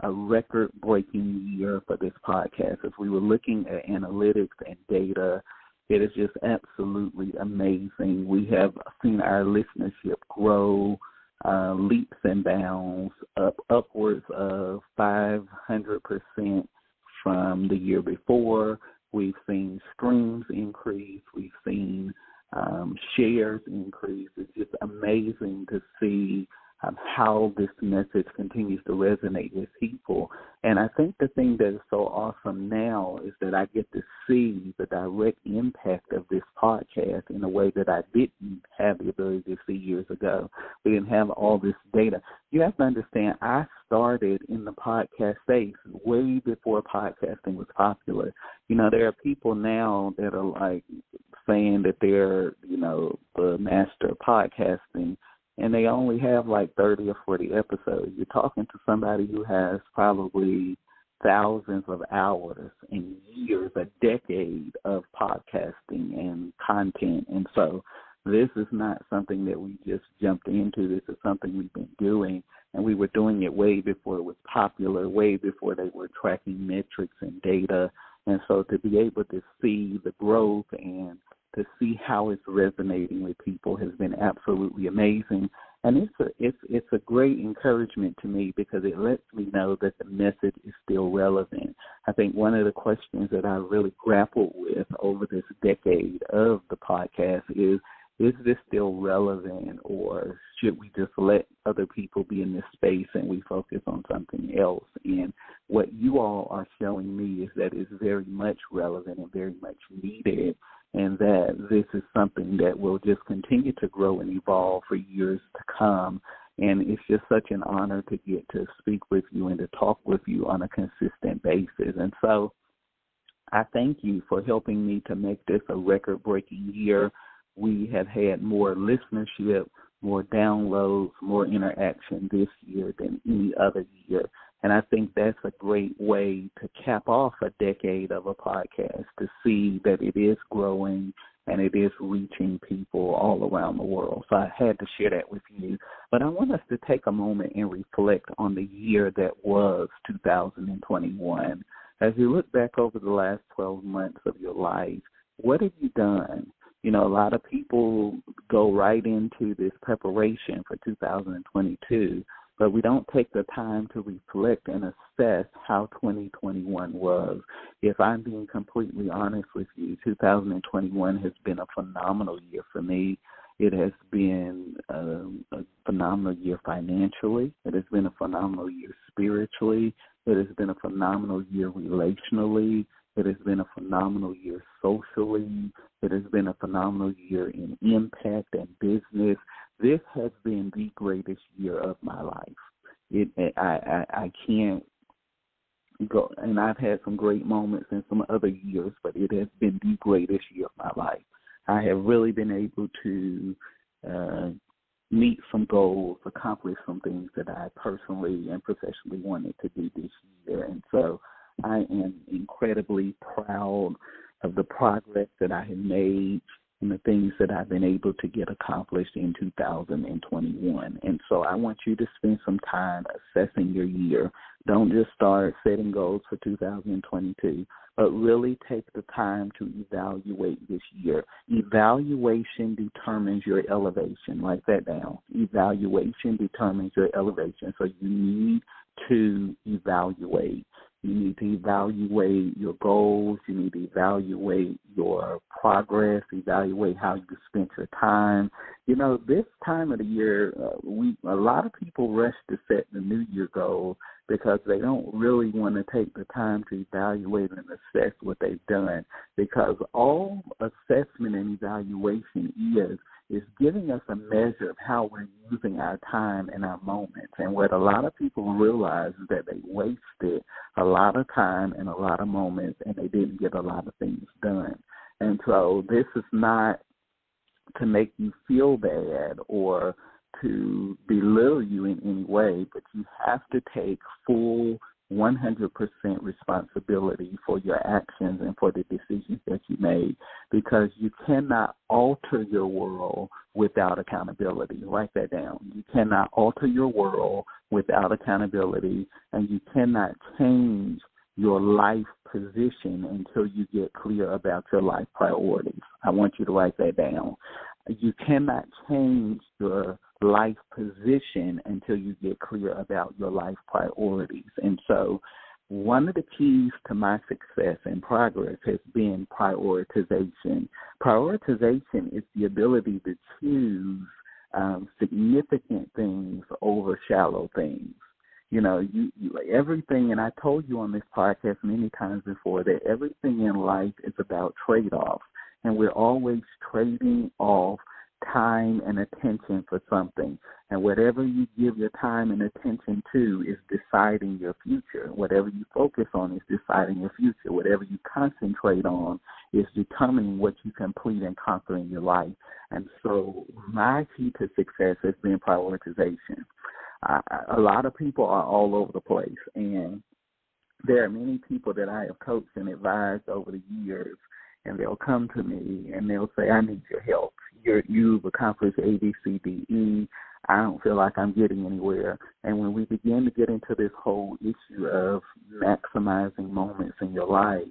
a record-breaking year for this podcast. As we were looking at analytics and data, it is just absolutely amazing. We have seen our listenership grow leaps and bounds, upwards of 500% from the year before. We've seen streams increase. We've seen shares increase. It's just amazing to see how this message continues to resonate with people. And I think the thing that is so awesome now is that I get to see the direct impact of this podcast in a way that I didn't have the ability to see years ago. We didn't have all this data. You have to understand, I started in the podcast space way before podcasting was popular. You know, there are people now that are like saying that they're, you know, the master of podcasting, and they only have like 30 or 40 episodes. You're talking to somebody who has probably thousands of hours and years, a decade of podcasting and content. And so this is not something that we just jumped into. This is something we've been doing, and we were doing it way before it was popular, way before they were tracking metrics and data. And so to be able to see the growth and to see how it's resonating with people has been absolutely amazing. And it's a great encouragement to me because it lets me know that the message is still relevant. I think one of the questions that I really grappled with over this decade of the podcast is this still relevant, or should we just let other people be in this space and we focus on something else? And what you all are showing me is that it's very much relevant and very much needed, and that this is something that will just continue to grow and evolve for years to come. And it's just such an honor to get to speak with you and to talk with you on a consistent basis. And so I thank you for helping me to make this a record-breaking year. We have had more listenership, more downloads, more interaction this year than any other year. And I think that's a great way to cap off a decade of a podcast, to see that it is growing and it is reaching people all around the world. So I had to share that with you. But I want us to take a moment and reflect on the year that was 2021. As you look back over the last 12 months of your life, what have you done? You know, a lot of people go right into this preparation for 2022, but we don't take the time to reflect and assess how 2021 was. If I'm being completely honest with you, 2021 has been a phenomenal year for me. It has been a phenomenal year financially. It has been a phenomenal year spiritually. It has been a phenomenal year relationally. It has been a phenomenal year socially. It has been a phenomenal year in impact and business. This has been the greatest year of my life. I can't go, and I've had some great moments in some other years, but it has been the greatest year of my life. I have really been able to meet some goals, accomplish some things that I personally and professionally wanted to do this year. And so I am incredibly proud of the progress that I have made and the things that I've been able to get accomplished in 2021. And so I want you to spend some time assessing your year. Don't just start setting goals for 2022, but really take the time to evaluate this year. Evaluation determines your elevation. Write that down. Evaluation determines your elevation. So you need to evaluate. You need to evaluate your goals. You need to evaluate your progress, evaluate how you spent your time. You know, this time of the year, a lot of people rush to set the New Year goal because they don't really want to take the time to evaluate and assess what they've done, because all assessment and evaluation is giving us a measure of how we're using our time and our moments. And what a lot of people realize is that they wasted a lot of time and a lot of moments, and they didn't get a lot of things done. And so this is not to make you feel bad or to belittle you in any way, but you have to take full 100% responsibility for your actions and for the decisions that you made, because you cannot alter your world without accountability. Write that down. You cannot alter your world without accountability, and you cannot change your life position until you get clear about your life priorities. I want you to write that down. You cannot change your life position until you get clear about your life priorities. And so one of the keys to my success and progress has been prioritization. Prioritization is the ability to choose significant things over shallow things. You know, you everything, and I told you on this podcast many times before that everything in life is about trade-offs, and we're always trading off time and attention for something. And whatever you give your time and attention to is deciding your future. Whatever you focus on is deciding your future. Whatever you concentrate on is determining what you complete and conquer in your life. And so my key to success has been prioritization. A lot of people are all over the place, and there are many people that I have coached and advised over the years, and they'll come to me and they'll say, I need your help. You've accomplished A, B, C, D, E. I don't feel like I'm getting anywhere. And when we begin to get into this whole issue of maximizing moments in your life,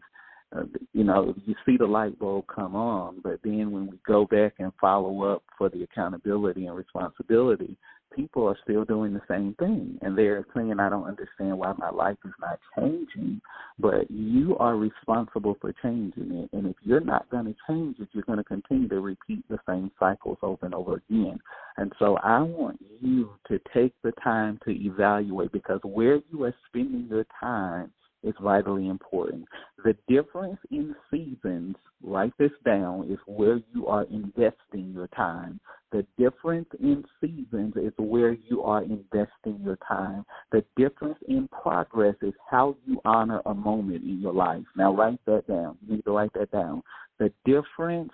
you see the light bulb come on, but then when we go back and follow up for the accountability and responsibility, people are still doing the same thing. And they're saying, I don't understand why my life is not changing, but you are responsible for changing it. And if you're not going to change it, you're going to continue to repeat the same cycles over and over again. And so I want you to take the time to evaluate, because where you are spending your time is vitally important. The difference in seasons, write this down, is where you are investing your time. The difference in seasons is where you are investing your time. The difference in progress is how you honor a moment in your life. Now write that down. You need to write that down. The difference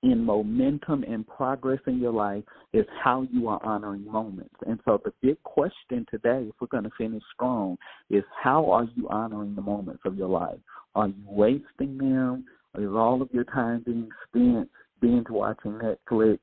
in momentum and progress in your life is how you are honoring moments. And so the big question today, if we're going to finish strong, is how are you honoring the moments of your life? Are you wasting them? Is all of your time being spent binge watching Netflix,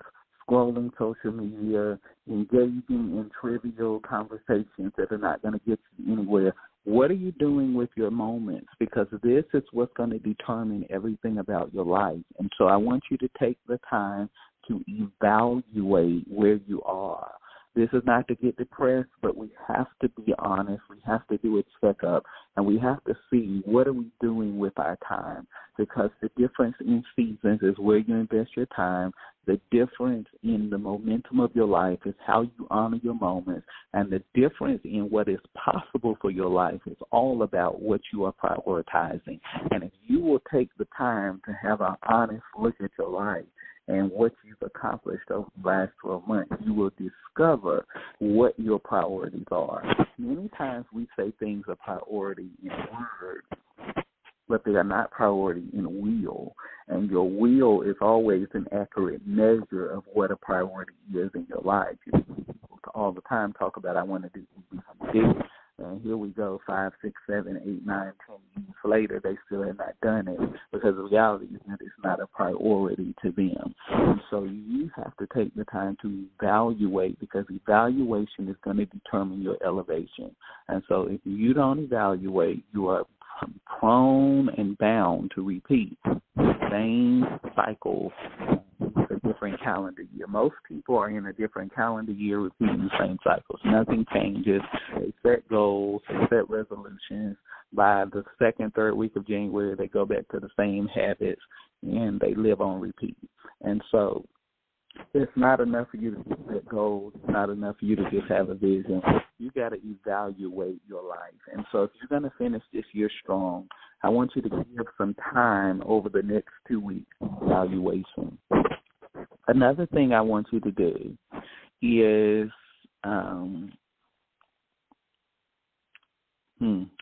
scrolling social media, engaging in trivial conversations that are not going to get you anywhere? What are you doing with your moments? Because this is what's going to determine everything about your life. And so I want you to take the time to evaluate where you are. This is not to get depressed, but we have to be honest. We have to do a checkup, and we have to see what are we doing with our time, because the difference in seasons is where you invest your time. The difference in the momentum of your life is how you honor your moments, and the difference in what is possible for your life is all about what you are prioritizing. And if you will take the time to have an honest look at your life and what you've accomplished over the last 12 months, you will discover what your priorities are. Many times we say things are priority in words, but they are not priority in will. And your will is always an accurate measure of what a priority is in your life. People all the time talk about, I want to do this. And here we go, 5, 6, 7, 8, 9, 10 years later, they still have not done it, because the reality is that it's not a priority to them. And so you have to take the time to evaluate, because evaluation is going to determine your elevation. And so if you don't evaluate, you are prone and bound to repeat the same cycle with a different calendar year. Most people are in a different calendar year repeating the same cycles. Nothing changes. They set goals, they set resolutions. By the second, third week of January, they go back to the same habits, and they live on repeat. And so it's not enough for you to just set goals. It's not enough for you to just have a vision. You got to evaluate your life. And so if you're going to finish this year strong, I want you to give some time over the next 2 weeks evaluation. Another thing I want you to do is,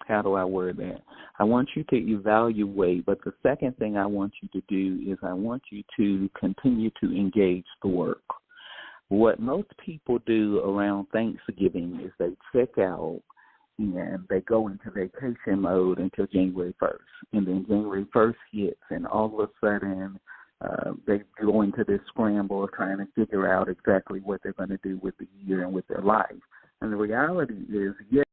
how do I word that? I want you to evaluate, but the second thing I want you to do is I want you to continue to engage the work. What most people do around Thanksgiving is they check out and they go into vacation mode until January 1st. And then January 1st hits, and all of a sudden they go into this scramble of trying to figure out exactly what they're going to do with the year and with their life. And the reality is, yes,